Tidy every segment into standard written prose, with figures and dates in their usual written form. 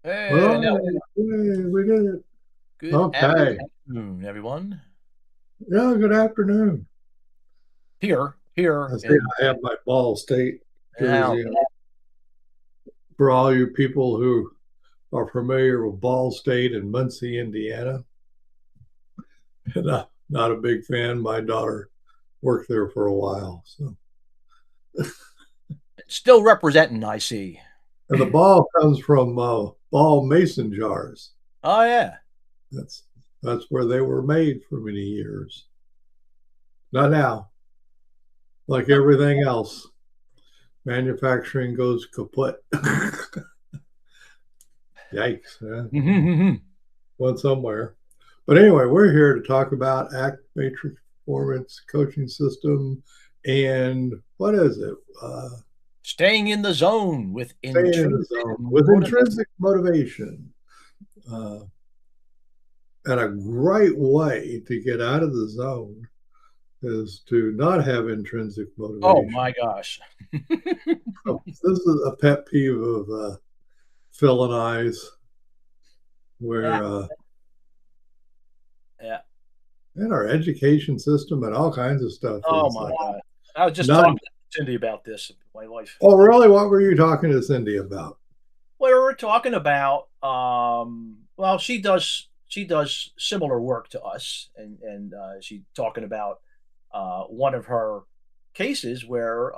All Hey, right, now, yay, we did it. good Okay. afternoon, everyone. Yeah, good afternoon. Here, I see and I have my Ball State now, jersey on. For all you people who are familiar with Ball State in Muncie, Indiana, and I'm not a big fan. My daughter worked there for a while. So, still representing, I see. and the ball comes from ball mason jars. Oh, yeah. That's that's where they were made for many years. Not now, like everything else. Manufacturing goes kaput. Yikes. Yeah. Went somewhere. But anyway, we're here to talk about Act Matrix Performance Coaching System and what is it? Staying in the zone with Staying in the intrinsic zone with motivation. intrinsic motivation. Uh, and a great way to get out of the zone is to not have intrinsic Oh, motivation. my gosh. So this is a pet peeve of Phil and I's, Yeah, where yeah. in our education system and all kinds of stuff Oh, is my God. I was just not. talking to Cindy about this, my wife. Oh, really? What were you talking to Cindy about? We were talking about, well, she does similar work to us, and she's talking about one of her cases where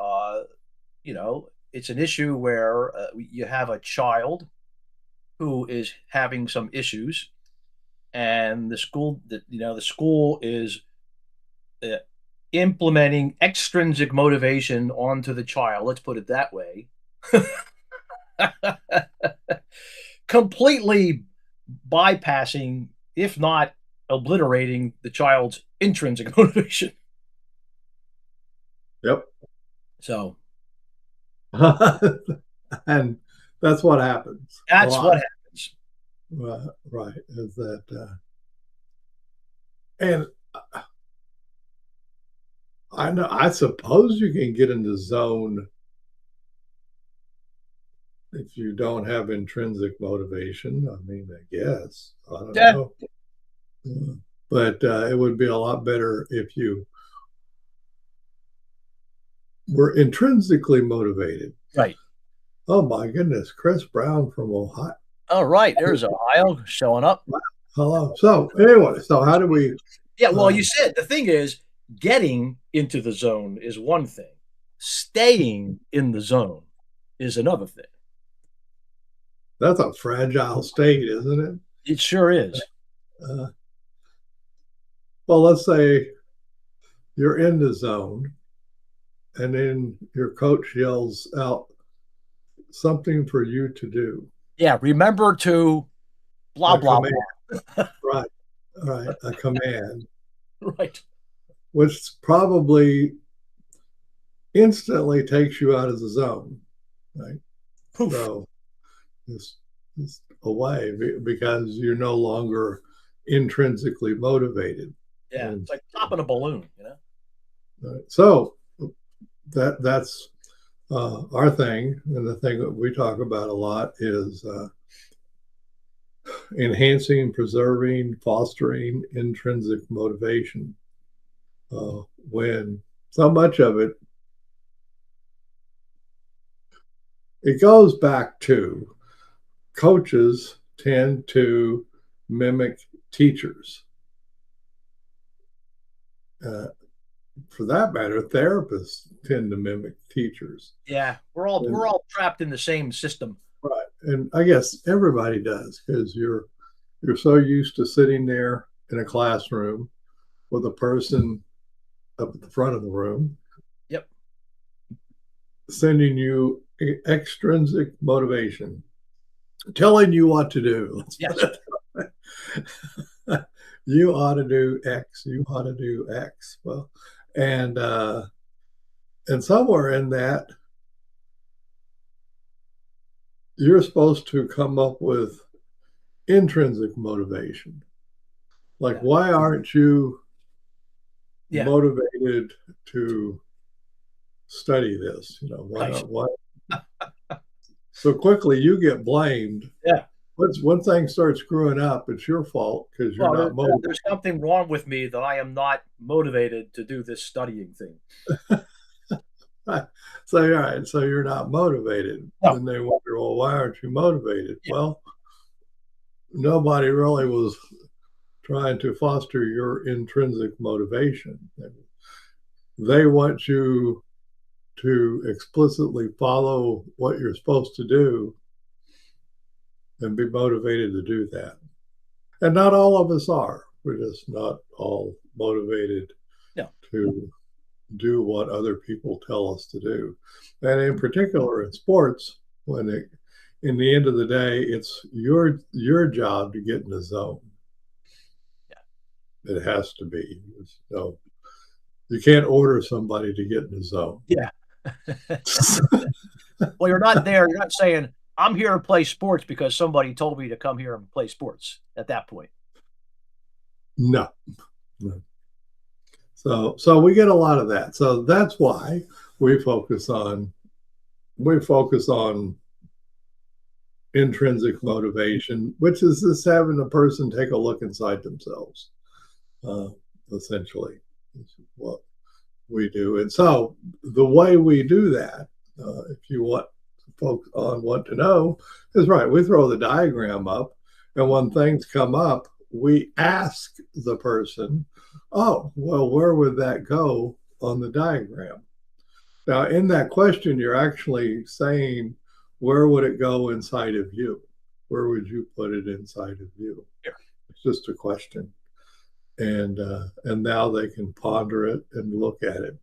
it's an issue where you have a child who is having some issues, and the school is uh, implementing extrinsic motivation onto the child. Let's put it that way. Completely bypassing, if not obliterating, the child's intrinsic motivation. Yep. So And that's what happens a that's what lot. happens. Right. Is that, and I know, I suppose you can get into zone if you don't have intrinsic motivation. I mean, I guess. I don't Yeah, know. Yeah. But it would be a lot better if you were intrinsically motivated. right. Oh my goodness, Chris Brown from Ohio. All right. There's Ohio showing up. Hello. So anyway, so how do we Yeah. Well, uh, you said the thing is getting into the zone is one thing, staying in the zone is another thing. that's a fragile state, isn't it? It sure is. Uh, well, let's say you're in the zone and then your coach yells out something for you to do, Yeah. Remember to blah, a blah, command, blah. right? Right, a command, Right. which probably instantly takes you out of the zone, right? Poof. So it's away because you're no longer intrinsically motivated. Yeah. And It's like popping a balloon. so that's our thing, and the thing that we talk about a lot is enhancing, preserving, fostering intrinsic motivation. When so much of it goes back to coaches tend to mimic teachers. Uh, for that matter, therapists tend to mimic teachers. Yeah. We're all And, we're all trapped in the same system. right, and I guess everybody does because you're so used to sitting there in a classroom with a person up at the front of the room Yep. sending you extrinsic motivation, telling you what to do. Let's put Yes. it that way. You ought to do X. You ought to do X. Well, and and somewhere in that, you're supposed to come up with intrinsic motivation. Like, Yeah. why aren't you Yeah. motivated to study this? Right. Why so quickly you get blamed Yeah. once one thing starts screwing up, it's your fault because you're Well, not motivated. there's something wrong with me that I am not motivated to do this studying thing. So, all right, so you're not motivated. No. Then they wonder, well, why aren't you motivated? Yeah. Well, nobody really was trying to foster your intrinsic motivation. They want you to explicitly follow what you're supposed to do and be motivated to do that. And not all of us are. We're just not all motivated No. to do what other people tell us to do. And in particular in sports, in the end of the day, it's your job to get in the zone. Yeah. It has to be. So you can't order somebody to get in the zone. Yeah. Well, you're not there. You're not saying, I'm here to play sports because somebody told me to come here and play sports at that point. No. No. So we get a lot of that. So that's why we focus on intrinsic motivation, which is just having a person take a look inside themselves. Essentially, is what we do. And so the way we do that, if you want folks want to know, is right. We throw the diagram up, and when things come up, we ask the person, oh, well, where would that go on the diagram? Now, in that question, you're actually saying, where would it go inside of you? Where would you put it inside of you? Here. It's just a question. And now they can ponder it and look at it.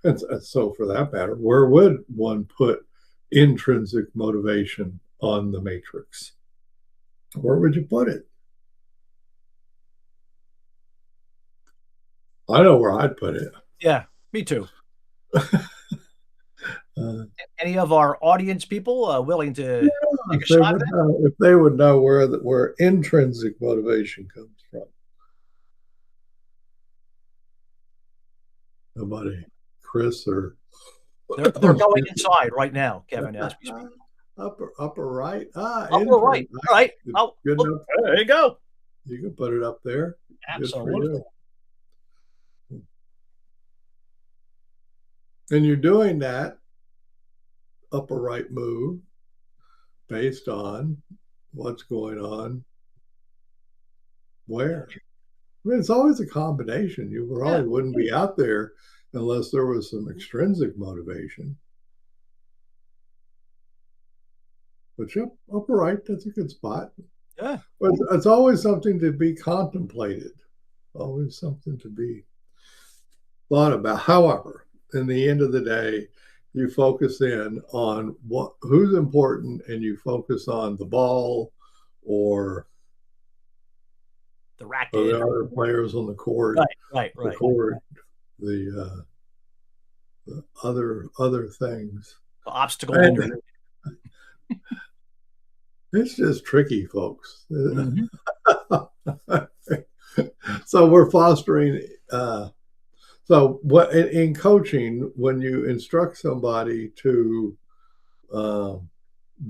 And so for that matter, where would one put intrinsic motivation on the matrix? Where would you put it? I know where I'd put it. Yeah, me too. Any of our audience people willing to take a shot at that? If they would know where intrinsic motivation comes from. Nobody, Chris or They're going inside right now, Kevin, as we speak. Upper right. Upper right. All right. Oh, good enough. There you go. You can put it up there. Absolutely. And you're doing that upper right move based on what's going on where. I mean, it's always a combination. You probably wouldn't be out there unless there was some extrinsic motivation. But yep, upper right, that's a good spot. Yeah. But it's always something to be contemplated, always something to be thought about. However, in the end of the day, you focus in on who's important, and you focus on the ball or the racket, or the other players on the court, right. The court, the other things, the obstacle. It's just tricky, folks. Mm-hmm. So we're fostering. So what in coaching, when you instruct somebody to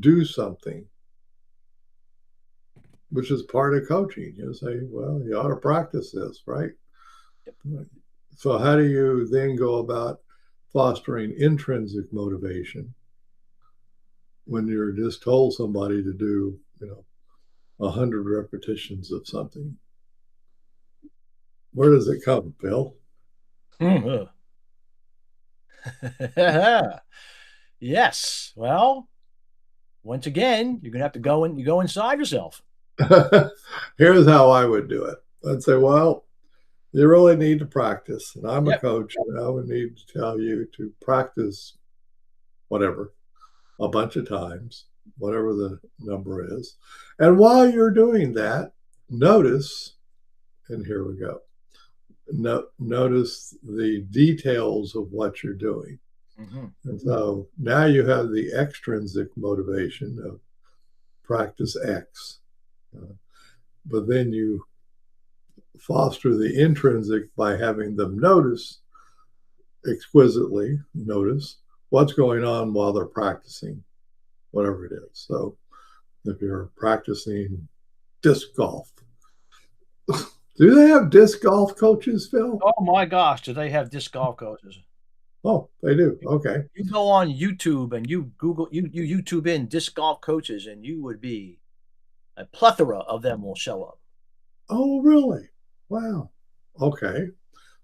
do something, which is part of coaching, you say, well, you ought to practice this, right? Yep. So how do you then go about fostering intrinsic motivation when you're just told somebody to do, 100 repetitions of something? Where does it come, Bill? Yes. Well, once again, you're gonna have to go inside yourself. Here's how I would do it. I'd say, well, you really need to practice. And I'm a coach, and I would need to tell you to practice whatever a bunch of times, whatever the number is. And while you're doing that, notice, and here we go. Notice the details of what you're doing. Mm-hmm. And so now you have the extrinsic motivation of practice X. But then you foster the intrinsic by having them exquisitely notice what's going on while they're practicing, whatever it is. So if you're practicing disc golf. Do they have disc golf coaches, Phil? Oh my gosh, do they have disc golf coaches? Oh, they do. Okay. You go on YouTube and you Google you YouTube in disc golf coaches, and you would be a plethora of them will show up. Oh, really? Wow. Okay.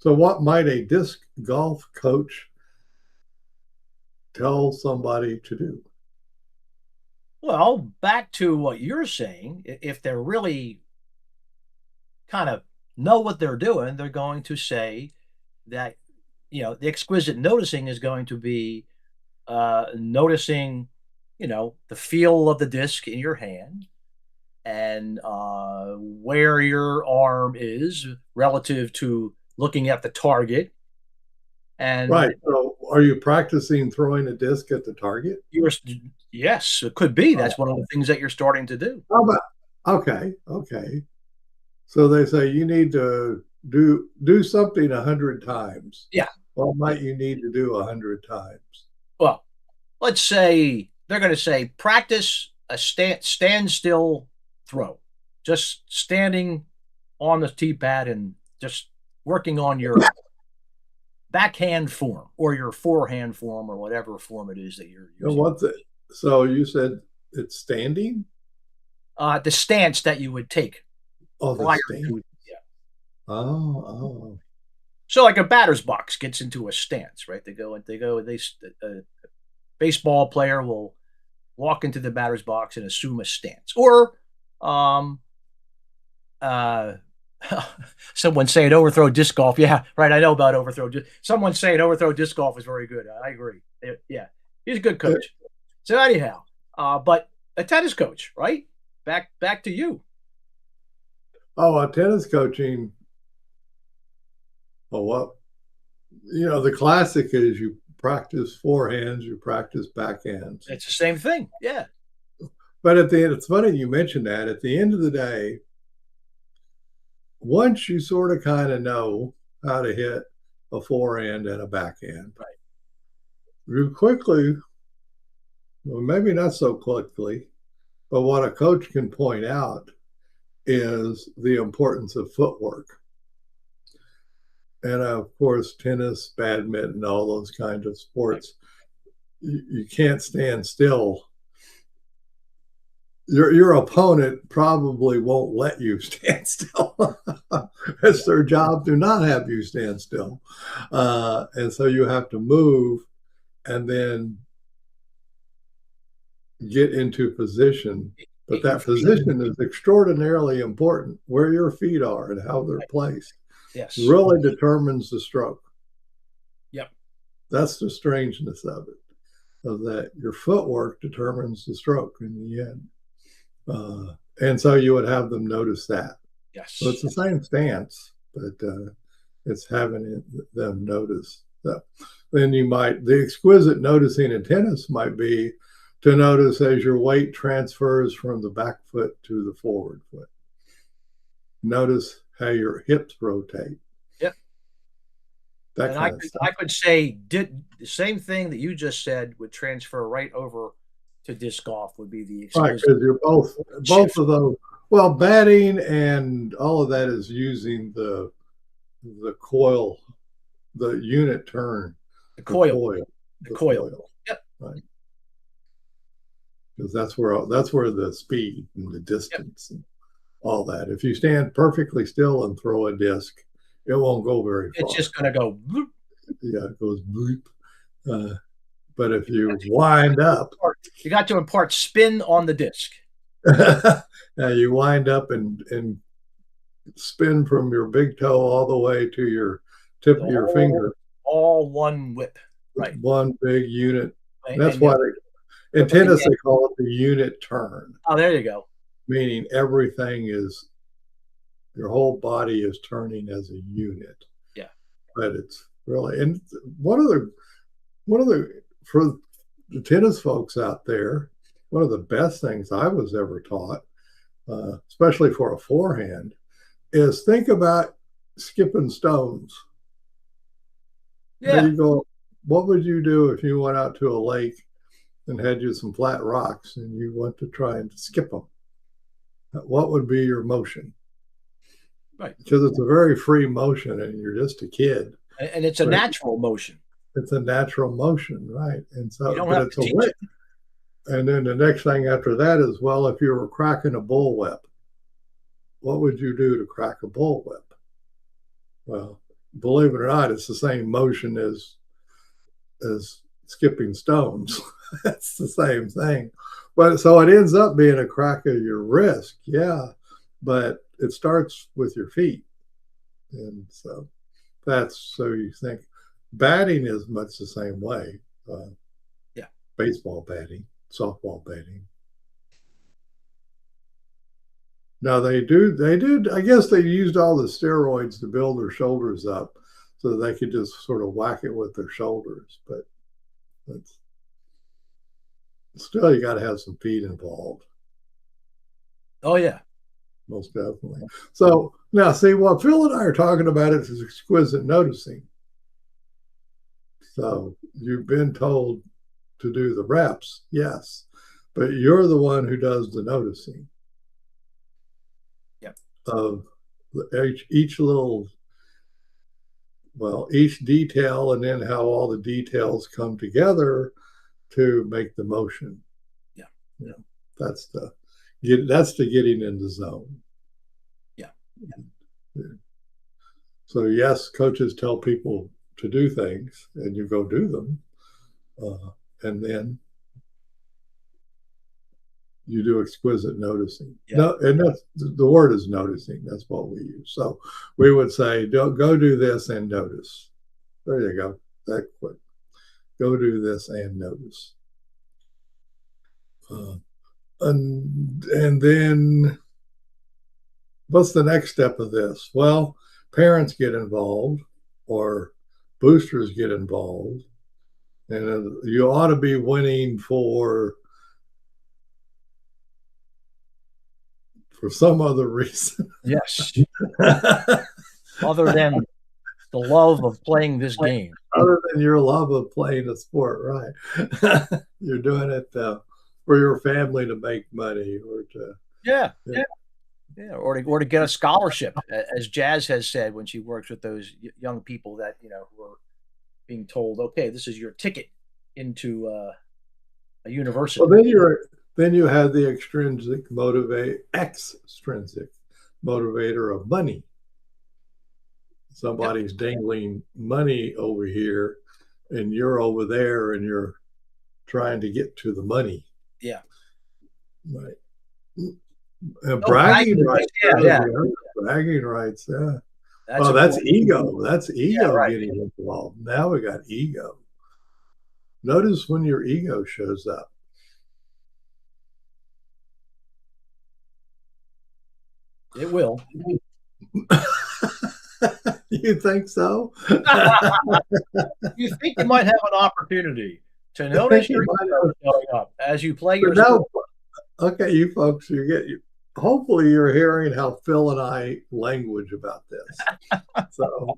So, what might a disc golf coach tell somebody to do? Well, back to what you're saying, if they're really kind of know what they're doing, they're going to say that, the exquisite noticing is going to be noticing, the feel of the disc in your hand, and where your arm is relative to looking at the target. And Right. So, are you practicing throwing a disc at the target? you're, yes, it could be. Oh, That's one of the things that you're starting to do. how about, okay. Okay. So they say you need to do something 100 times. Yeah. What might you need to do 100 times? Well, let's say they're going to say practice a standstill throw, just standing on the tee pad and just working on your backhand form or your forehand form or whatever form it is that you're And using. what's it? So you said it's standing? The stance that you would take Oh, the prior stand. to, yeah. Oh, oh. So like a batter's box gets into a stance, right? A baseball player will walk into the batter's box and assume a stance, or um, uh, someone saying overthrow disc golf. Yeah, right. I know about overthrow. Someone saying overthrow disc golf is very good. I agree. Yeah, he's a good Eh, coach. So anyhow, but a tennis coach, right? Back to you. oh, tennis coaching. Oh, what? The classic is you practice forehands, you practice backhands. It's the same thing. Yeah. But at the end, it's funny you mentioned that. At the end of the day, once you sort of kind of know how to hit a forehand and a backhand, Right. you quickly, well, maybe not so quickly, but what a coach can point out is the importance of footwork. And of course, tennis, badminton, all those kinds of Right. sports, you can't stand still. Your opponent probably won't let you stand still. It's their job to not have you stand still. And so you have to move and then get into position. But Get your that feet. position is extraordinarily important. Where your feet are and how they're Right. placed Yes. really determines the stroke. Yep. That's the strangeness of it, of that your footwork determines the stroke in the end. And so you would have them notice that. So it's Yes. the same stance, but it's having them notice that. Then the exquisite noticing in tennis might be to notice as your weight transfers from the back foot to the forward foot. Notice how your hips rotate, Yep. that And I kind of could stuff. I could say did the same thing that you just said would transfer right over to disc golf would be the Right, exquisite because you're both shift. of those. Well, batting and all of that is using the coil, the unit turn, The the coil. coil, The the coil. coil, Yep. right? Because that's where the speed and the Yep. distance and all that. If you stand perfectly still and throw a disc, it won't go very It's far. just gonna go bloop. Yeah, it goes bloop. Uh, but if You got you to wind up, you got to impart spin on the disc. you wind up and spin from your big toe all the way to your tip The of your whole finger, all one whip. Right. one big unit. And that's And you why in but tennis again, they call it the unit turn, oh, there you go. meaning everything is your whole body is turning as a unit. Yeah. But it's really, and one of the for the tennis folks out there, one of the best things I was ever taught, especially for a forehand, is think about skipping stones. Now Yeah. you go, what would you do if you went out to a lake and had you some flat rocks and you want to try and skip them, what would be your motion? Right. Because it's a very free motion and you're just a kid. And it's a natural motion. It's a natural motion, right? And You so, don't but have it's to a teach way. it. And then the next thing after that is, well, if you were cracking a bullwhip, what would you do to crack a bullwhip? Well, believe it or not, it's the same motion as skipping stones. It's the same thing. But so it ends up being a crack of your wrist, yeah. But it starts with your feet. And so that's so you think batting is much the same way. Yeah. Baseball batting, softball batting. Now they do. I guess they used all the steroids to build their shoulders up so they could just sort of whack it with their shoulders. But that's, still, you got to have some feet involved, Oh yeah. most definitely. So now, see, what Phil and I are talking about is exquisite noticing. So you've been told to do the reps, yes, but you're the one who does the noticing. Yep. Of each little, well, each detail, and then how all the details come together to make the motion. Yeah. You know, that's the getting in the zone. Yeah. Yeah. So yes, coaches tell people to do things, and you go do them, and then you do exquisite noticing. Yeah. No, and that's the word is noticing. That's what we use. So we would say, don't go do this and notice. There you go. That quick. Go do this and notice. And then what's the next step of this? Well, parents get involved or boosters get involved. And you ought to be winning for some other reason. Yes. Other than the love of playing this game. Other than your love of playing a sport, right? You're doing it for your family to make money or to. Yeah. Yeah. Yeah, or to get a scholarship, as Jazz has said when she works with those young people that who are being told, okay, this is your ticket into a university. Well, then you have the extrinsic motivator of money. Somebody's dangling money over here, and you're over there, and you're trying to get to the money. Yeah. Right. Bragging rights. Yeah. Bragging rights. Yeah. That's ego. That's ego getting involved. Now we got ego. Notice when your ego shows up. It will. You think so? You think you might have an opportunity to notice your ego showing up as you play your sport. Okay, you folks, hopefully you're hearing how Phil and I language about this. So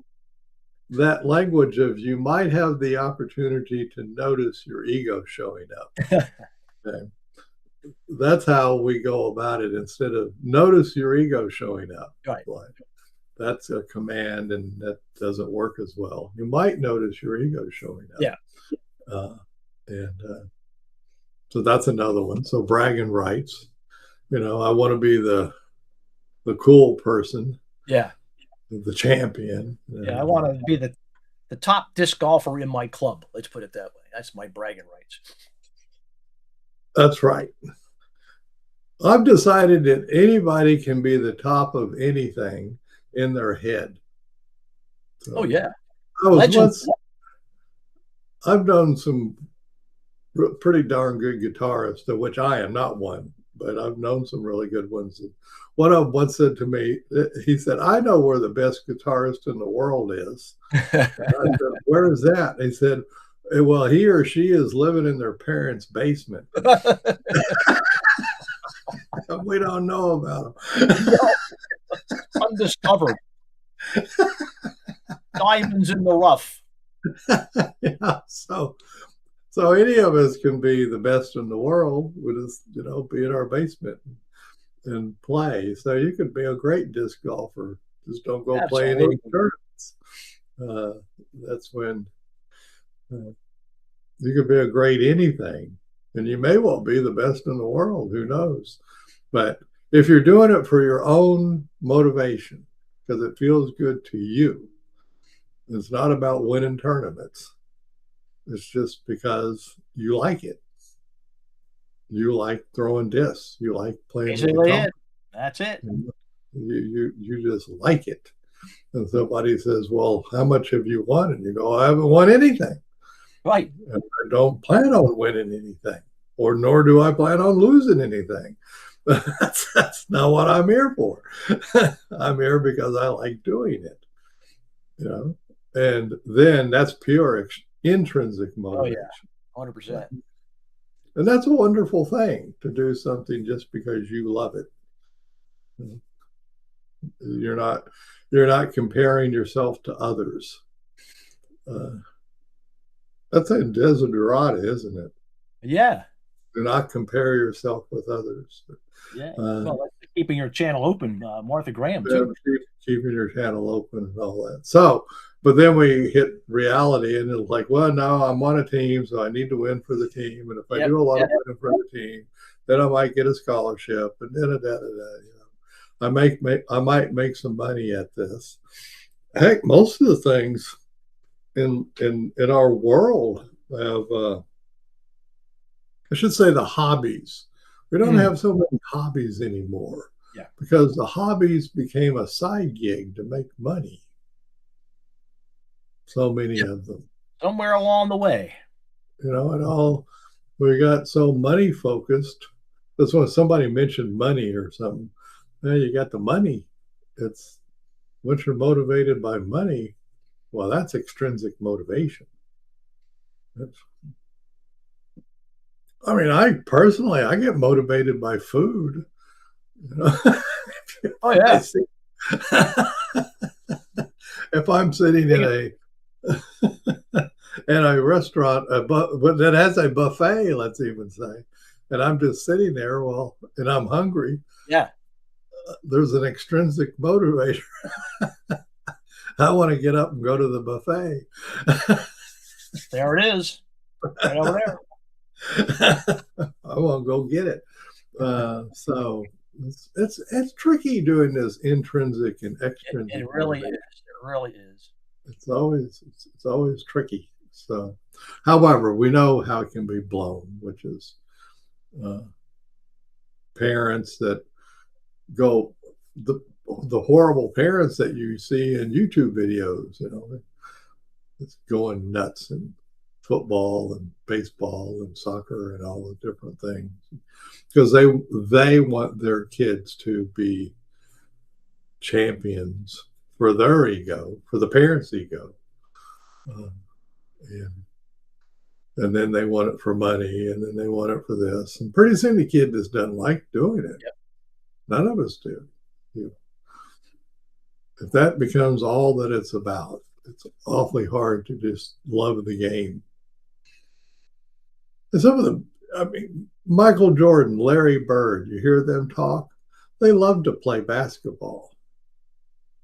that language of you might have the opportunity to notice your ego showing up. Okay. That's how we go about it instead of notice your ego showing up. Right. That's a command and that doesn't work as well. You might notice your ego showing up. Yeah. So that's another one. So bragging rights, I want to be the cool person. Yeah. The champion. Yeah. I want to be the top disc golfer in my club. Let's put it that way. That's my bragging rights. That's right. I've decided that anybody can be the top of anything in their head. So oh yeah. I've known some pretty darn good guitarists, of which I am not one, but I've known some really good ones. One of them once said to me, he said, I know where the best guitarist in the world is. I said, where is that? He said, well, he or she is living in their parents' basement. We don't know about them. Undiscovered. Diamonds in the rough. Yeah, so So any of us can be the best in the world. We just, be in our basement and play. So you could be a great disc golfer. Just don't go play any Absolutely. tournaments. Uh, that's when uh, you could be a great anything. And you may well be the best in the world. Who knows? But if you're doing it for your own motivation, because it feels good to you, it's not about winning tournaments. It's just because you like it. You like throwing discs. You like playing the Basically guitar. it. That's it. You just like it. And somebody says, "Well, how much have you won?" And you go, "I haven't won anything. Right. And I don't plan on winning anything, or nor do I plan on losing anything." That's not what I'm here for. I'm here because I like doing it, you know. And then that's pure intrinsic Oh yeah. motivation. 100%. And that's a wonderful thing to do something just because you love it. You're not you're not comparing yourself to others. Uh, that's a desiderata, isn't it? Yeah. Do not compare yourself with others. Yeah. Uh, Well, that's keeping your channel open, Martha Graham yeah, too. keeping your channel open and all that. So, but then we hit reality, and it's like, well, no, I'm on a team, so I need to win for the team. And if I Yep. do a lot Yep. of winning for the team, then I might get a scholarship, and I might make some money at this. Heck, most of the things in our world have, I should say, the hobbies. We don't Mm. have so many hobbies anymore Yeah. because the hobbies became a side gig to make money. So many Yep. of them, Somewhere along the way. and all we got so money focused. That's when somebody mentioned money or something. Well, you got the money. It's once you're motivated by money, well, that's extrinsic motivation. That's, I mean, I personally, I get motivated by food. You know, Oh I yeah. see, if I'm sitting in a in a restaurant that has a buffet, let's even say, and I'm just sitting there, well, and I'm hungry, Yeah. there's an extrinsic motivator. I want to get up and go to the buffet. There it is. Right over there. I want to go get it. So it's tricky doing this intrinsic and extrinsic It really is. motivation. It really is. It's always tricky. So, however, we know how it can be blown, which is uh, parents that go the the horrible parents that you see in YouTube videos. It's going nuts in football and baseball and soccer and all the different things because they want their kids to be champions for their ego, for the parents' ego. Uh, and and then they want it for money, and then they want it for this. And pretty soon the kid just doesn't like doing it. Yep. None of us do. If that becomes all that it's about, it's awfully hard to just love the game. And some of them, I mean, Michael Jordan, Larry Bird, you hear them talk, they love to play basketball.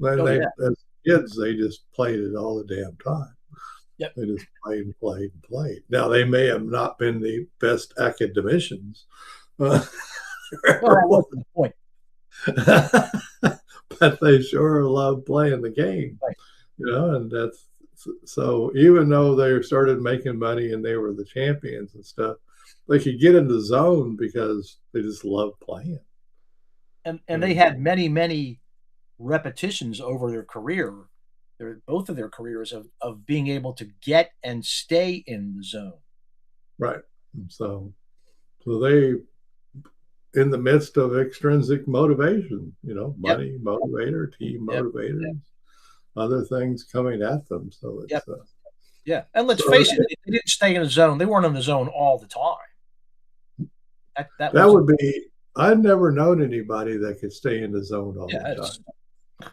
And Oh they, yeah. as kids, they just played it all the damn time. Yep. They just played and played and played. Now, they may have not been the best academicians. Well, that wasn't the point. But they sure love playing the game, Right. and that's so even though they started making money and they were the champions and stuff, they could get in the zone because they just love playing. And they had many repetitions over their career, both of their careers of being able to get and stay in the zone. Right. So they in the midst of extrinsic motivation, Yep. money motivator, team Yep. Yep. motivators, other things coming at them. So Yep. it's Yeah. And let's so face it, they didn't stay in the zone. They weren't in the zone all the time. That that wasn't. would be. I've never known anybody that could stay in the zone all Yeah. the time.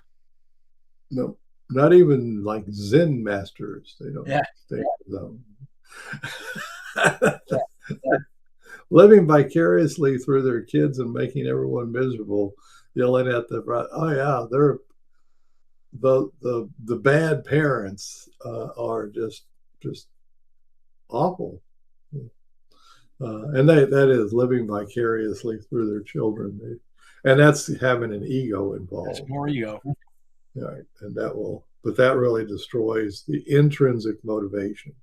No, not even like Zen masters. They don't Yeah. stay in the zone. Yeah, yeah. Living vicariously through their kids and making everyone miserable, yelling at the oh yeah, they're the bad parents are just awful. And that is living vicariously through their children, and that's having an ego That's involved. more ego. Right, and but that really destroys the intrinsic motivation.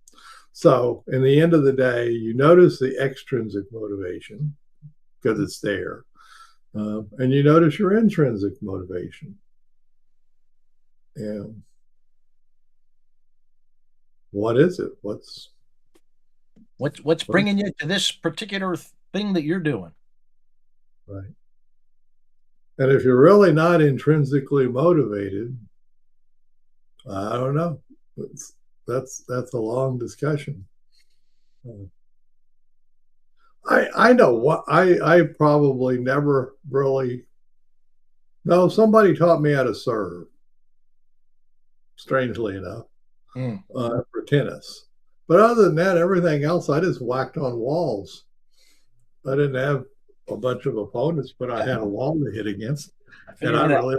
So, in the end of the day, you notice the extrinsic motivation because it's there, and you notice your intrinsic motivation. And what is it? What's What is bringing you to this particular thing that you're doing? right? And if you're really not intrinsically motivated, I don't know. It's, that's a long discussion. I know what I probably never really no somebody taught me how to serve, strangely enough, Mm. for tennis. But other than that, everything else I just whacked on walls. I didn't have a bunch of opponents, but I had a wall to hit against, I and figured it out.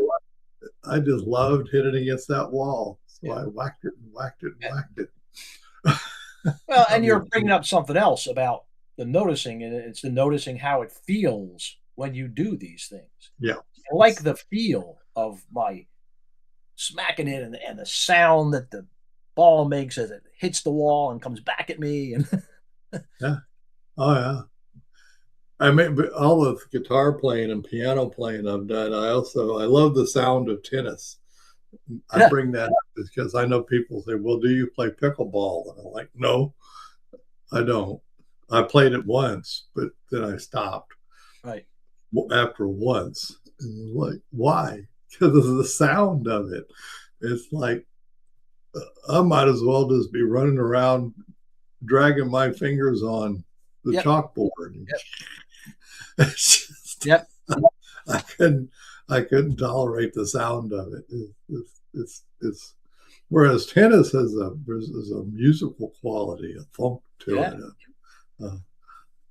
I just loved hitting against that wall. So Yeah. I whacked it and whacked it and Yeah. whacked it. Well, I and you're mean, bringing up something else about the noticing, and it's the noticing how it feels when you do these things. yeah, I like the feel of my smacking it and the sound that the ball makes as it hits the wall and comes back at me. And yeah, oh yeah. I mean, all the guitar playing and piano playing I've done. I love the sound of tennis. I yeah, bring that up because I know people say, "Well, do you play pickleball?" And I'm like, "No, I don't. I played it once, but then I stopped right. after once." Like, why? Because of the sound of it. It's like I might as well just be running around dragging my fingers on the Yep. chalkboard. Yep. It's just, Yep. I couldn't I couldn't tolerate the sound of it. It's whereas tennis has a musical quality, a funk to Yeah. it.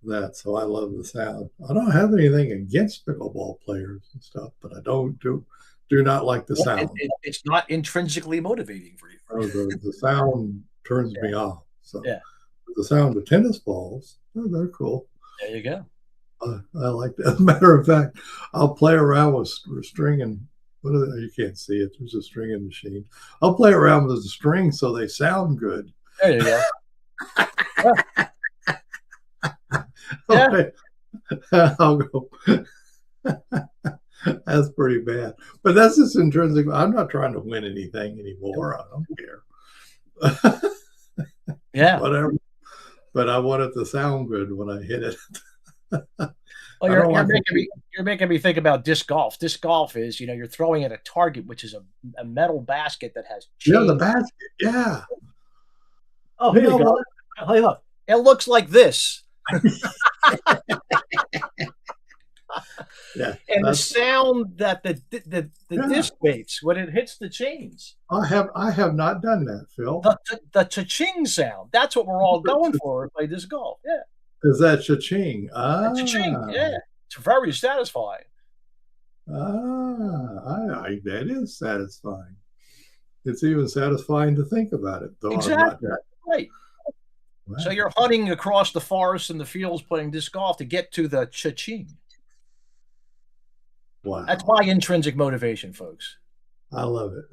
That so I love the sound. I don't have anything against pickleball players and stuff, but I don't do not like the Well, sound. it's not intrinsically motivating for you. The sound turns Yeah. me off. So Yeah. the sound of tennis balls, oh, they're cool. There you go. I like that. As a matter of fact, I'll play around with string and what are they? You can't see it. There's a stringing machine. I'll play around with the strings so they sound good. There you go. Yeah. Yeah. Okay. I'll go. That's pretty bad. But that's just intrinsic. I'm not trying to win anything anymore. I don't care. Yeah. Whatever. But I want it to sound good when I hit it. Well, I don't like you're making me think about disc golf. Disc golf is, you're throwing at a target, which is a metal basket that has yeah, the chains. basket. Yeah. Oh, You here you know go. what? Hey, look. It looks like this. Yeah. And the That's sound that the yeah. disc makes when it hits the chains. I have not done that, Phil. The cha-ching sound. That's what we're all going for when we play disc golf. Yeah. Is that cha-ching? The cha-ching. Yeah. It's very satisfying. That is satisfying. It's even satisfying to think about it, though I'm not Exactly. that. Right. So Wow. you're hunting across the forest and the fields playing disc golf to get to the cha-ching. That's Wow. my intrinsic motivation, folks. I love it.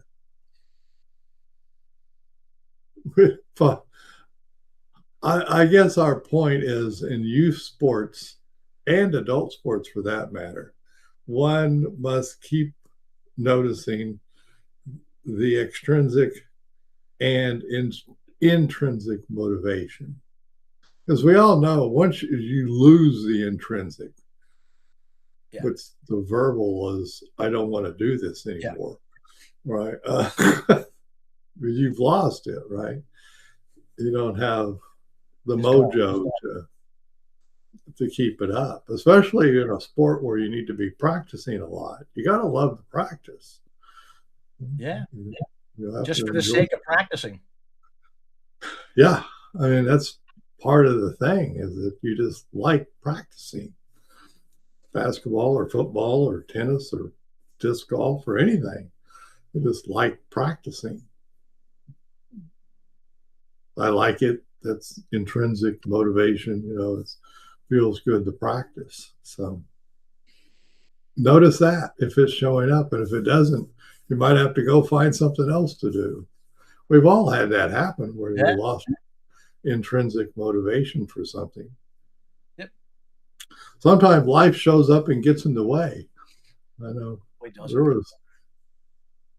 I guess our point is in youth sports and adult sports for that matter, one must keep noticing the extrinsic and intrinsic motivation. Because we all know once you lose the intrinsic, Yeah. which the verbal is, I don't want to do this Yeah. anymore, right? You've lost it, right? You don't have the It's gone. mojo to keep it up, especially in a sport where you need to be practicing a lot. You got to love the practice. Yeah. You have Just to for the enjoy. sake of practicing. Yeah, I mean that's part of the thing is that you just like practicing basketball or football or tennis or disc golf or anything. You just like practicing. I like it. That's intrinsic motivation. It feels good to practice. So notice that if it's showing up, and if it doesn't, you might have to go find something else to do. We've all had that happen where we Yeah. lost intrinsic motivation for something. Yep. Sometimes life shows up and gets in the way. I know there was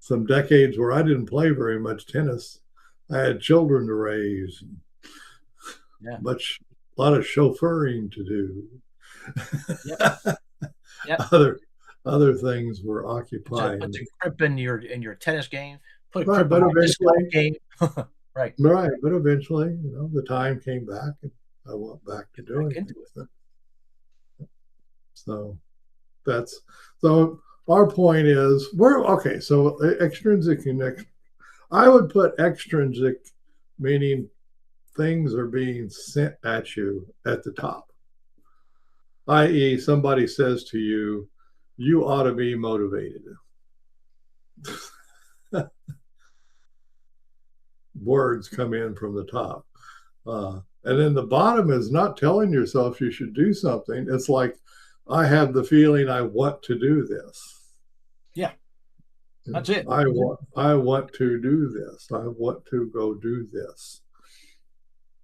some decades where I didn't play very much tennis. I had children to raise, Yeah. a lot of chauffeuring to do. Yep. Yep. Other things were occupied. Put the grip in your tennis game. Put a Right, grip but in your disc golf eventually, game. Right. right, but eventually, the time came back, and I went back to Get back doing into it. it. So that's so. Our point is we're okay. So extrinsic and I would put extrinsic, meaning things are being sent at you at the top, i.e., somebody says to you, you ought to be motivated. Words come in from the top. And then the bottom is not telling yourself you should do something. It's like, I have the feeling I want to do this. Yeah. That's it. I want to do this. I want to go do this.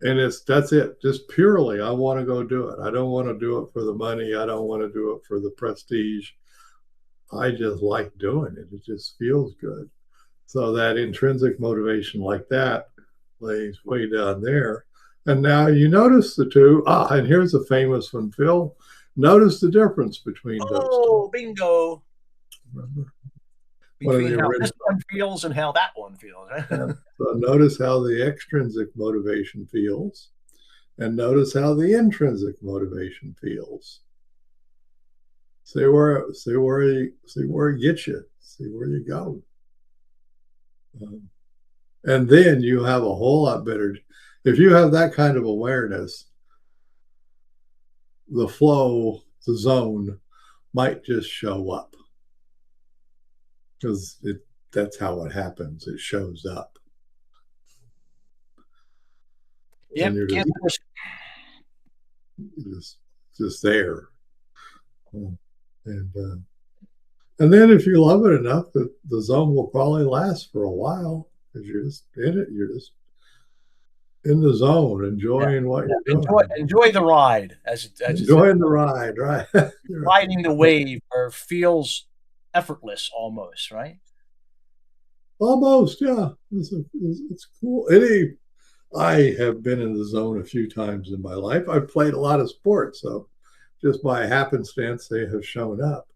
And that's it. Just purely, I want to go do it. I don't want to do it for the money. I don't want to do it for the prestige. I just like doing it. It just feels good. So that intrinsic motivation like that lays way down there. And now you notice the two. And here's a famous one, Phil. Notice the difference between those two. Oh, bingo. Remember? Between how this one feels and how that one feels. Right? Yeah. So notice how the extrinsic motivation feels, and notice how the intrinsic motivation feels. See where it gets you. See where you go. And then you have a whole lot better. If you have that kind of awareness, the flow, the zone might just show up, because that's how it happens. It shows up. Yep. And you're just there. And then if you love it enough, the zone will probably last for a while, because you're just in it. You're just in the zone, enjoying what you're doing. Enjoy the ride, enjoying the ride, right? Riding the wave, or feels effortless almost, right? Almost, yeah. It's cool. I have been in the zone a few times in my life. I've played a lot of sports, so just by happenstance, they have shown up.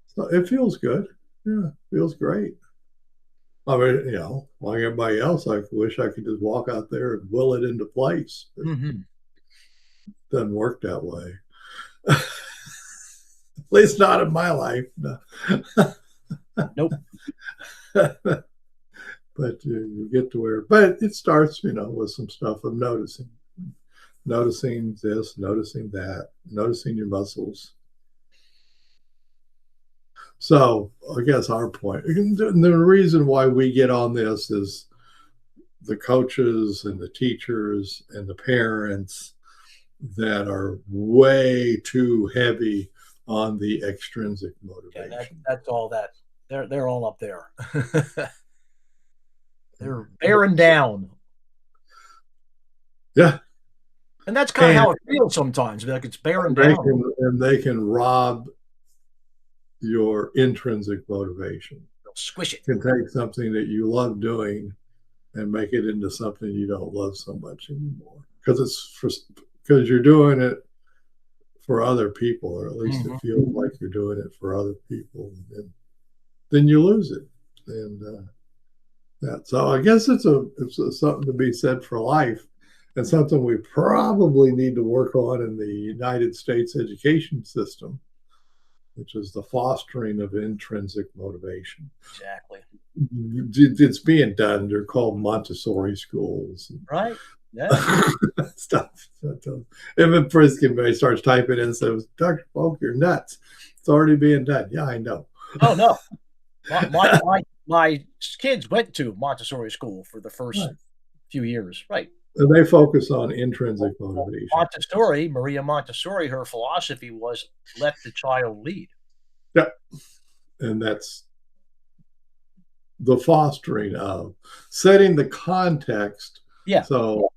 So it feels good. Yeah, feels great. I mean, like everybody else, I wish I could just walk out there and will it into place. Mm-hmm. Doesn't work that way. At least not in my life. No. Nope. But you get to where, but it starts, with some stuff of noticing this, noticing that, noticing your muscles. So I guess our point, the reason why we get on this is the coaches and the teachers and the parents that are way too heavy on the extrinsic motivation. Yeah, that's all that. They're all up there. They're bearing down. Yeah. And that's kind of how it feels sometimes. Like it's bearing down. And they can rob your intrinsic motivation. They'll squish it. Can take something that you love doing and make it into something you don't love so much anymore. Because you're doing it for other people, or at least it feels like you're doing it for other people. And then you lose it. And so I guess it's something to be said for life, and something we probably need to work on in the United States education system, which is the fostering of intrinsic motivation. Exactly. It's being done. They're called Montessori schools. Right. Yeah. Stuff. And then Priskin starts typing in and says, Dr. Folk, you're nuts. It's already being done. Yeah, I know. Oh no. My kids went to Montessori school for the first Right. few years. Right. And they focus on intrinsic motivation. Montessori, Maria Montessori, her philosophy was let the child lead. Yep. And that's the fostering of setting the context. Yeah. So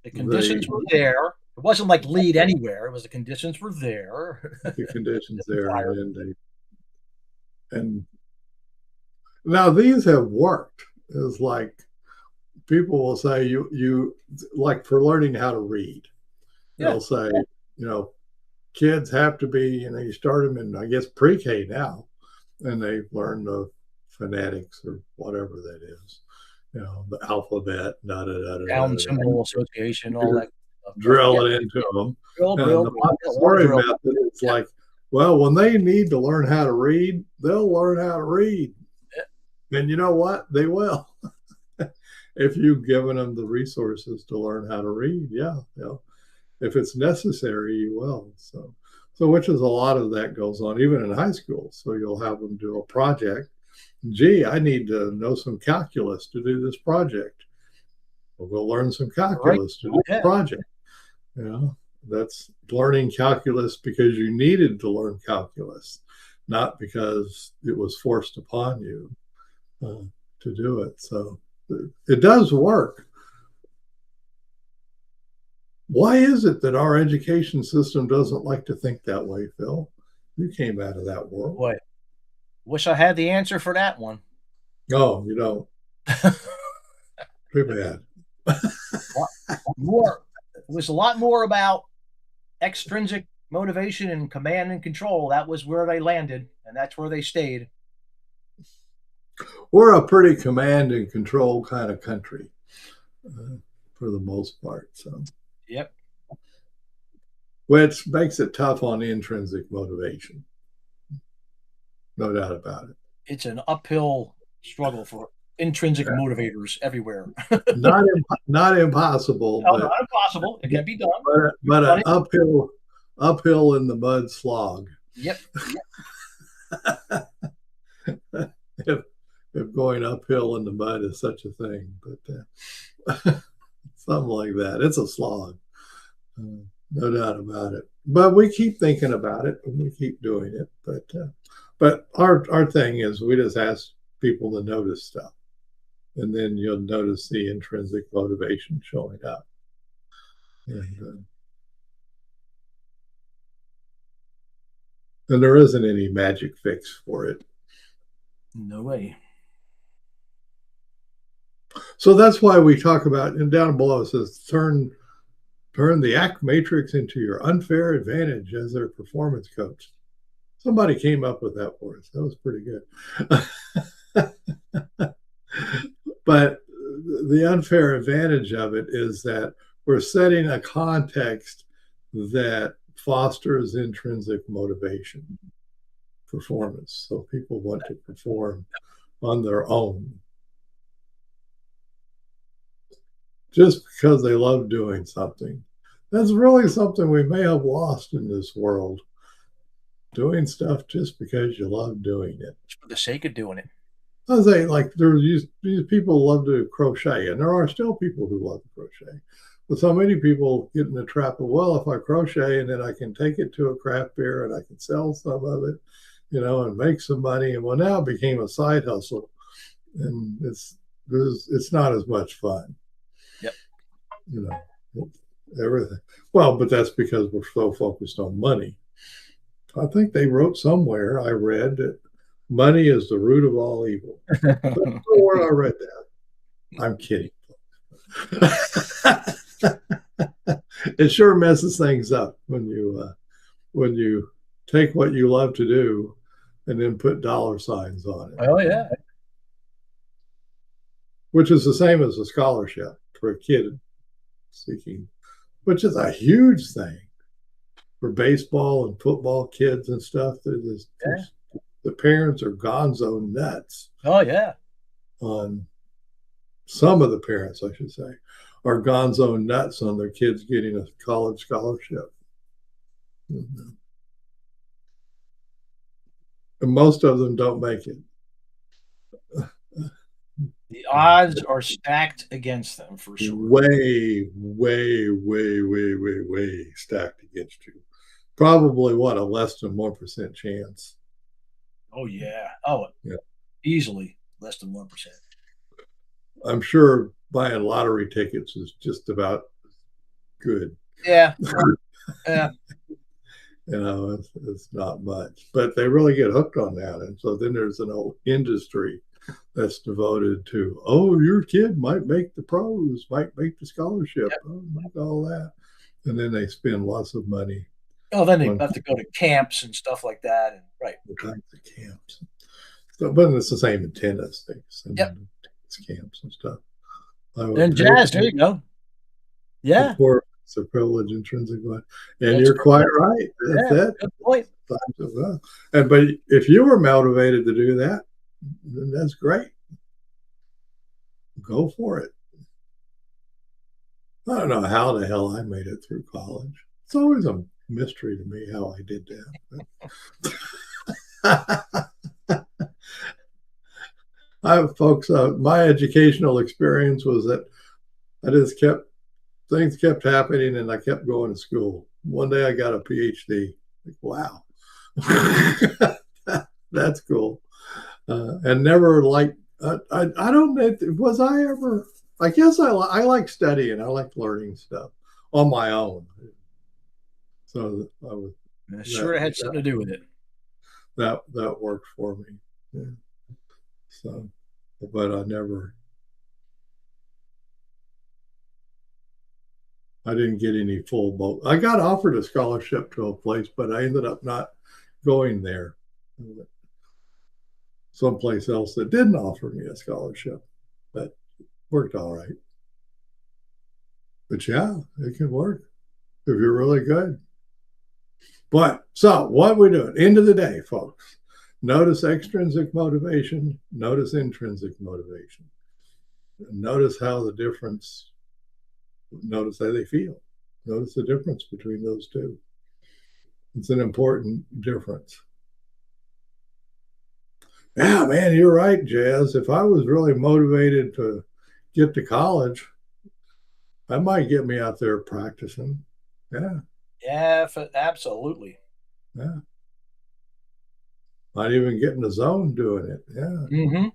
the conditions were there. It wasn't like lead anywhere. It was the conditions were there. The conditions there, and now these have worked. Is like people will say you like for learning how to read. They'll say, kids have to be, you start them in, I guess, pre-K now, and they learn the phonetics or whatever that is, the alphabet, Down symbol association, all that stuff. Drill it into them. And the Montessori method is like, well, when they need to learn how to read, they'll learn how to read. Yeah. And you know what? They will. If you've given them the resources to learn how to read, if it's necessary, you will. So which is a lot of that goes on even in high school. So you'll have them do a project. Gee, I need to know some calculus to do this project. Well, we'll learn some calculus to do the project. That's learning calculus because you needed to learn calculus, not because it was forced upon you to do it. So it does work. Why is it that our education system doesn't like to think that way, Phil? You came out of that world. Boy, wish I had the answer for that one. Oh, you don't. Too bad. It was a lot more about extrinsic motivation and command and control. That was where they landed, and that's where they stayed. We're a pretty command and control kind of country for the most part. So, yep. Which makes it tough on intrinsic motivation. No doubt about it. It's an uphill struggle for intrinsic motivators everywhere. not impossible. No, not impossible. It can be done. But an uphill in the mud slog. Yep. if going uphill in the mud is such a thing, but something like that. It's a slog, no doubt about it. But we keep thinking about it and we keep doing it. But our thing is we just ask people to notice stuff, and then you'll notice the intrinsic motivation showing up. And there isn't any magic fix for it. No way. So that's why we talk about, and down below it says, turn the ACT matrix into your unfair advantage as their performance coach. Somebody came up with that for us. That was pretty good. But the unfair advantage of it is that we're setting a context that fosters intrinsic motivation, performance. So people want to perform on their own just because they love doing something. That's really something we may have lost in this world. Doing stuff just because you love doing it. For the sake of doing it. I was saying, like, these people love to crochet, and there are still people who love to crochet. But so many people get in the trap of, well, if I crochet and then I can take it to a craft fair and I can sell some of it, and make some money. And well, now it became a side hustle, and it's not as much fun. Yep. Everything. Well, but that's because we're so focused on money. I think they wrote somewhere, I read, that money is the root of all evil. That's where I read that. I'm kidding. It sure messes things up when you take what you love to do and then put dollar signs on it. Oh, yeah. Which is the same as a scholarship for a kid seeking, which is a huge thing for baseball and football kids and stuff. The parents are gonzo nuts. Oh, yeah. On some of the parents, I should say, are gonzo nuts on their kids getting a college scholarship. And most of them don't make it. The odds are stacked against them for sure. Way, way, way, way, way, way stacked against you. Probably what, a less than 1% chance. Oh yeah. Oh, Yeah. easily less than 1%. I'm sure buying lottery tickets is just about good. Yeah. Yeah. It's not much, but they really get hooked on that. And so then there's an old industry that's devoted to, oh, your kid might make the pros, might make the scholarship, Yep. all that. And then they spend lots of money Oh, then they on have to go to camps and stuff like that. And right. all kinds of camps. So, but it's the same in tennis. They send Yep. them to camps and stuff. I would And pay jazz, there you go. Yeah. for it's a privilege, intrinsic one. And That's you're quite correct. right. That's Yeah. it. Good point. And but if you were motivated to do that, then that's great. Go for it. I don't know how the hell I made it through college. It's always a mystery to me how I did that. I have folks, my educational experience was that I just kept, things kept happening and I kept going to school. One day I got a PhD. Like, wow. That's cool. And never like, I don't know, was I ever, I guess I like studying. I like learning stuff on my own. So I was, Sure, it had something to do with it. that worked for me. Yeah. So, but I didn't get any full boat. I got offered a scholarship to a place, but I ended up not going there. Someplace else that didn't offer me a scholarship, but worked all right. But yeah, it can work if you're really good. But so what we're doing, end of the day, folks, notice extrinsic motivation, notice intrinsic motivation. Notice how the difference, notice how they feel. Notice the difference between those two. It's an important difference. Yeah, man, you're right, Jazz. If I was really motivated to get to college, that might get me out there practicing. Yeah. Yeah, absolutely. Yeah. Might even get in the zone doing it. Yeah. Mm-hmm.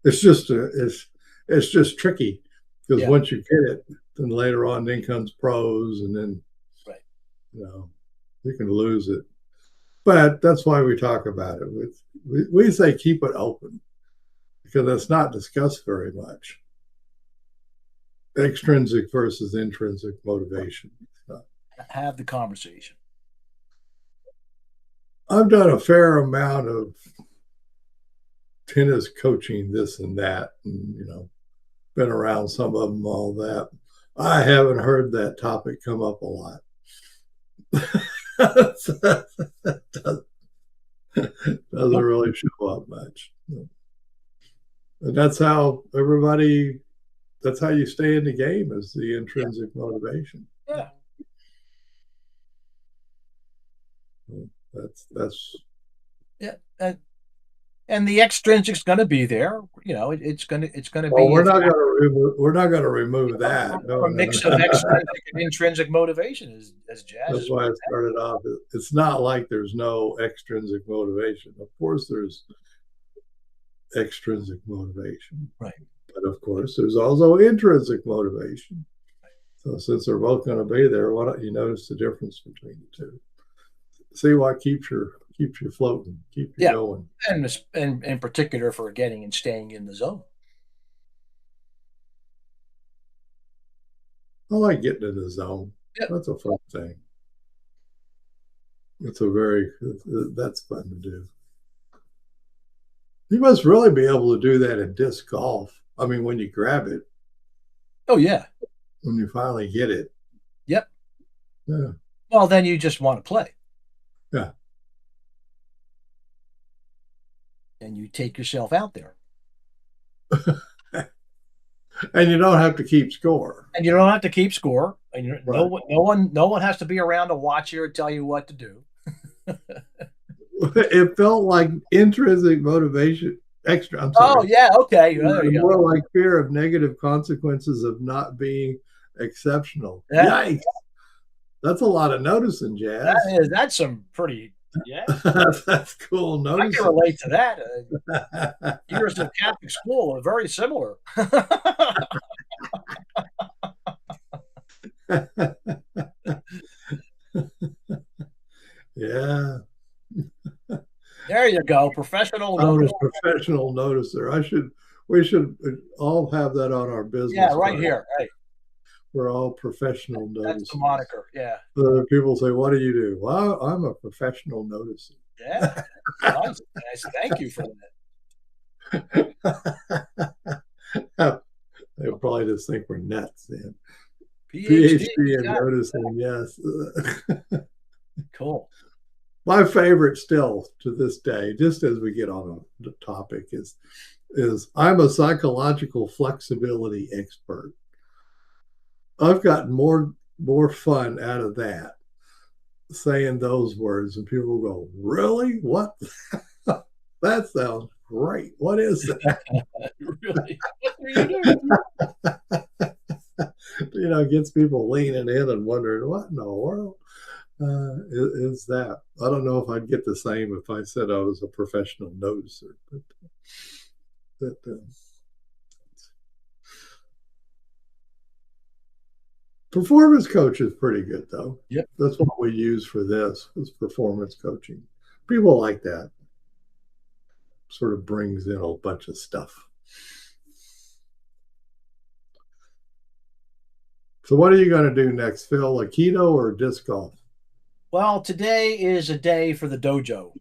It's just it's just tricky because Yeah. once you get it, then later on, then comes pros, and then Right. You can lose it. But that's why we talk about it. We say keep it open because it's not discussed very much. Extrinsic versus intrinsic motivation. Have the conversation. I've done a fair amount of tennis coaching, this and that, and been around some of them, all that. I haven't heard that topic come up a lot. Doesn't really show up much. And that's how that's how you stay in the game, is the intrinsic motivation. Yeah. That's Yeah. And the extrinsic's going to be there. It's going to well, be. we're not going to remove that. A mix of extrinsic and intrinsic motivation, as Jazz. That's why I started off. It's not like there's no extrinsic motivation. Of course, there's extrinsic motivation, right? But of course, there's also intrinsic motivation. So since they're both going to be there, why don't you notice the difference between the two? See what keeps you floating, keep you going. And in particular for getting and staying in the zone. I like getting in the zone. Yep. That's a fun thing. That's fun to do. You must really be able to do that in disc golf. I mean, when you grab it. Oh, yeah. When you finally get it. Yep. Yeah. Well, then you just want to play. Yeah. And you take yourself out there. And you don't have to keep score. And you don't have to keep score. And Right. no one has to be around to watch you or tell you what to do. It felt like intrinsic motivation, I'm Oh sorry, yeah, okay. Well, there you go. more like fear of negative consequences of not being exceptional. Yeah, Yikes. That's a lot of noticing, Jazz. that's some pretty. Yeah, That's cool I can noticing. relate to that. Years of Catholic school are very similar. Yeah. There you go, professional I'm a notice. professional noticer. We should all have that on our Yeah, business right card. here. Right, We're all professional that's the noticers. moniker. Yeah, People say, "What do you do?" Well, I'm a professional noticer. yeah. Nice, nice. Thank you for that. They'll probably just think we're nuts, man. PhD. PhD You in got it. noticing, yes. Cool. My favorite still to this day, just as we get on the topic, is I'm a psychological flexibility expert. I've gotten more fun out of that saying those words, and people go, "Really? What? That sounds great. What is that?" Really? What do you do? Gets people leaning in and wondering what in the world is that. I don't know if I'd get the same if I said I was a professional noticer, but performance coach is pretty good though. Yep. That's what we use for this is performance coaching. People like that. Sort of brings in a bunch of stuff. So what are you going to do next, Phil? Aikido or disc golf? Well, today is a day for the dojo.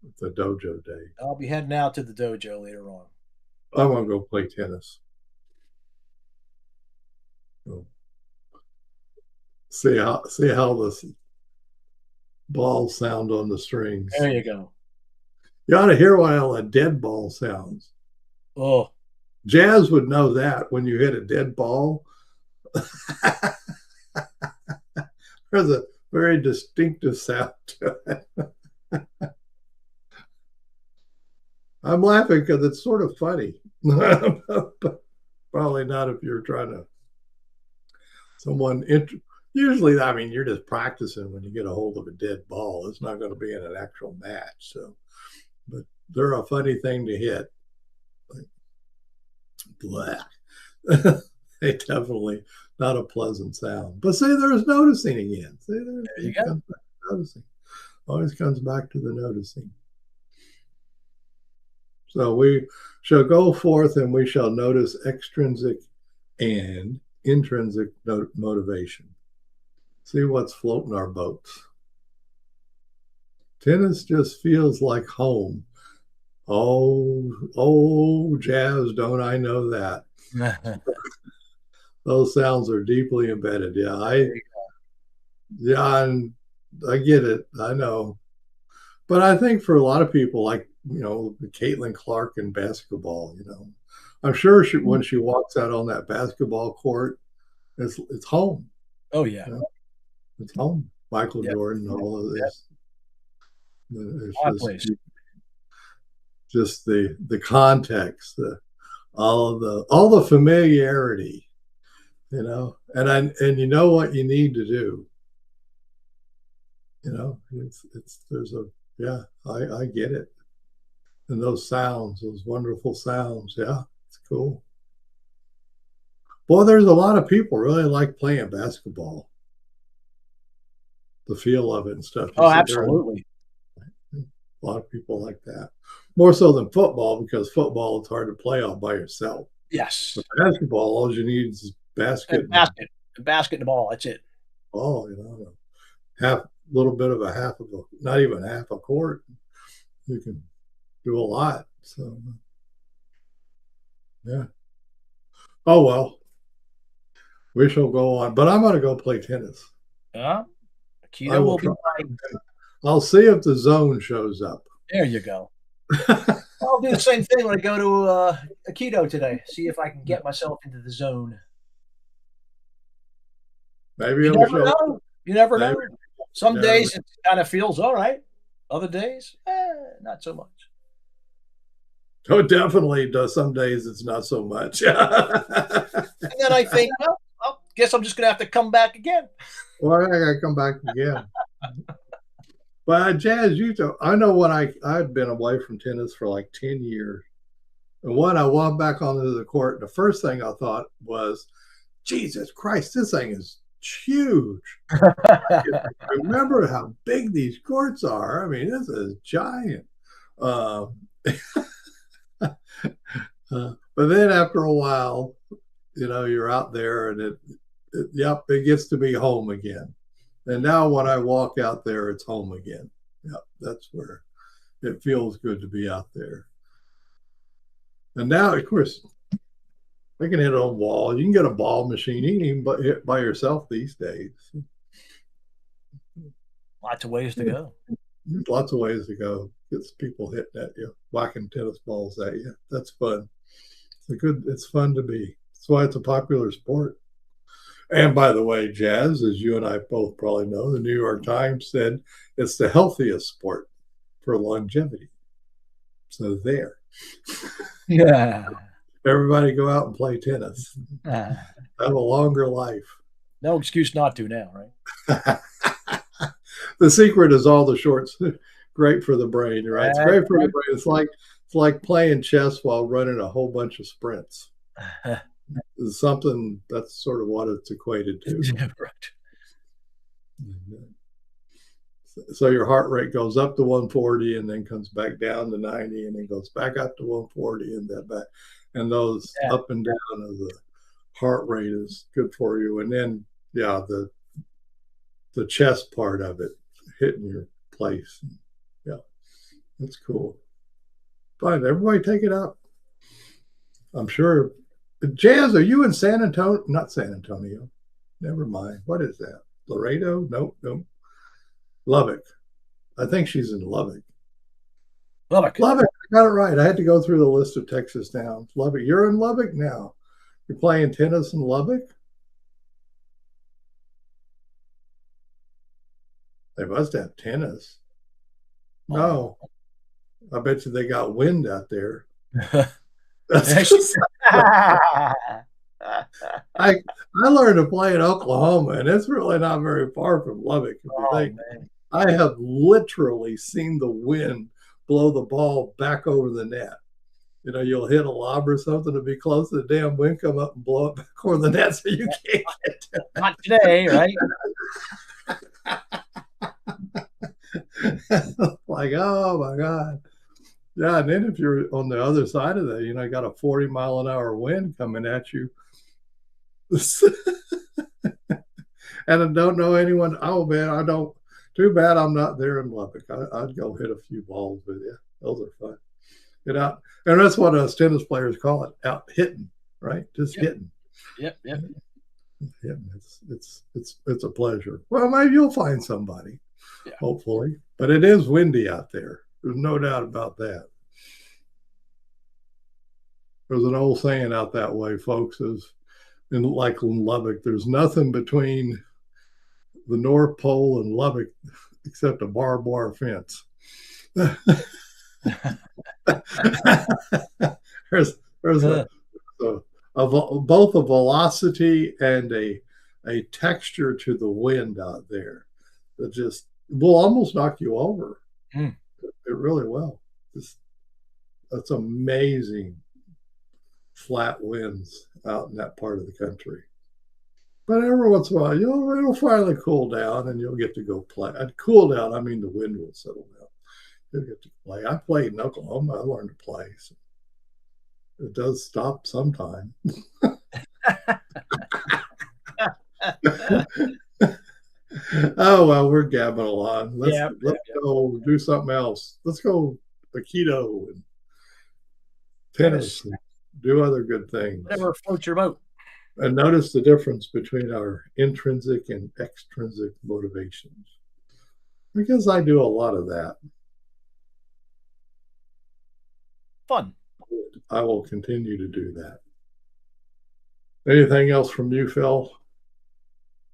It's a dojo day. I'll be heading out to the dojo later on. I want to go play tennis. So see how the balls sound on the strings. There you go. You ought to hear how a dead ball sounds. Oh, Jazz would know that when you hit a dead ball. There's a very distinctive sound to it. I'm laughing because it's sort of funny. Probably not if you're trying to someone usually, I mean, you're just practicing when you get a hold of a dead ball. It's not going to be in an actual match. So, but they're a funny thing to hit. Like, they definitely not a pleasant sound. But see, there's noticing again. See, there you go. Noticing. Always comes back to the noticing. So we shall go forth and we shall notice extrinsic and intrinsic motivation. See what's floating our boats. Tennis just feels like home. Oh, Jazz, don't I know that? Those sounds are deeply embedded. I get it. I know. But I think for a lot of people, like, Caitlin Clark in basketball, I'm sure when she walks out on that basketball court, it's home. Oh yeah. It's home. Michael Yep. Jordan, all of this. Yep. It's just the context, all the familiarity, and you know what you need to do. I get it. And those sounds, those wonderful sounds. Yeah, it's cool. Boy, there's a lot of people really like playing basketball. The feel of it and stuff. Oh, absolutely. A lot of people like that. More so than football, because football is hard to play all by yourself. Yes. But basketball, all you need is basket. Basket and the ball. That's it. Oh, little bit of not even half a court. You can do a lot. So, yeah. Oh, well, we shall go on. But I'm going to go play tennis. Keto will be fine. I'll see if the zone shows up. There you go. I'll do the same thing when I go to a keto today. See if I can get myself into the zone. Maybe You it'll never show. know. You never Maybe know. Some never know. days it kind of feels all right. Other days, not so much. Oh, it definitely does. Some days it's not so much. And then I think, well, I guess I'm just gonna have to come back again. Well, I gotta come back again. But Jazz, I know when I'd been away from tennis for like 10 years. And when I walked back onto the court, the first thing I thought was, Jesus Christ, this thing is huge. Remember how big these courts are. I mean, this is giant. Uh, but then after a while, you're out there and yep, it gets to be home again. And now when I walk out there, it's home again. Yep, that's where it feels good to be out there. And now, of course, I can hit it on a wall. You can get a ball machine. You can even hit by yourself these days. Lots of ways to go. There's lots of ways to go. Gets people hitting at you, whacking tennis balls at you. That's fun. It's fun to be. That's why it's a popular sport. And by the way, Jazz, as you and I both probably know, the New York Times said it's the healthiest sport for longevity. So there. Yeah. Everybody go out and play tennis. Have a longer life. No excuse not to now, right? The secret is all the shorts. Great for the brain, right? It's great for the brain. It's like playing chess while running a whole bunch of sprints. It's something that's sort of what it's equated to. Right. So your heart rate goes up to 140 and then comes back down to 90 and then goes back up to 140 and then back. And those up and down of the heart rate is good for you. And then, yeah, the chest part of it hitting your place. Yeah, that's cool. Fine, everybody take it up. I'm sure. Jazz, are you in San Antonio? Not San Antonio. Never mind. What is that? Laredo? Nope, nope. Lubbock. I think she's in Lubbock. Lubbock. Lubbock. I got it right. I had to go through the list of Texas towns. Lubbock. You're in Lubbock now. You're playing tennis in Lubbock? They must have tennis. No. I bet you they got wind out there. I learned to play in Oklahoma, and it's really not very far from Lubbock. If you think. Man. I have literally seen the wind blow the ball back over the net. You'll hit a lob or something to be close to the damn wind, come up and blow it back over the net so you can't get to it. Not today, right? Like, oh my God. Yeah, and then if you're on the other side of that, got a 40-mile-an-hour wind coming at you. And I don't know anyone. Oh, man, I don't. Too bad I'm not there in Lubbock. I'd go hit a few balls with you. Those are fun. Get out. And that's what us tennis players call it, out hitting, right? Just hitting. Yep. Hitting. It's a pleasure. Well, maybe you'll find somebody, hopefully. But it is windy out there. There's no doubt about that. There's an old saying out that way, folks, like in Lubbock, there's nothing between the North Pole and Lubbock except a barbed wire fence. there's both a velocity and a texture to the wind out there that just will almost knock you over. It really will. That's amazing flat winds out in that part of the country. But every once in a while, it'll finally cool down and you'll get to go play. And cool down, I mean the wind will settle down. You'll get to play. I played in Oklahoma. I learned to play. So it does stop sometime. Oh, well, we're gabbing along. Let's go do something else. Let's go Aikido and tennis and do other good things. Whatever floats your boat. And notice the difference between our intrinsic and extrinsic motivations. Because I do a lot of that. Fun. I will continue to do that. Anything else from you, Phil?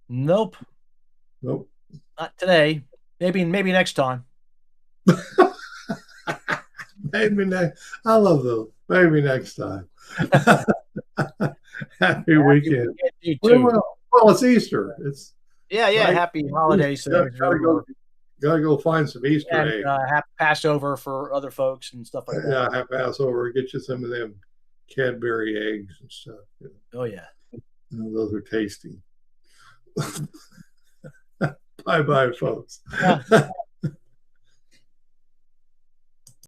Nope, Nope. not today. Maybe next time. Maybe next. I love those. Maybe next time. Happy Happy weekend. weekend to you too. Well, it's Easter. It's Yeah. right. Happy holidays to those Gotta who go. are, Gotta go find some Easter and eggs. happy Passover for other folks and stuff like that. Yeah, have Passover. Get you some of them Cadbury eggs and stuff. Oh yeah. Those are tasty. Bye bye, folks. Yeah.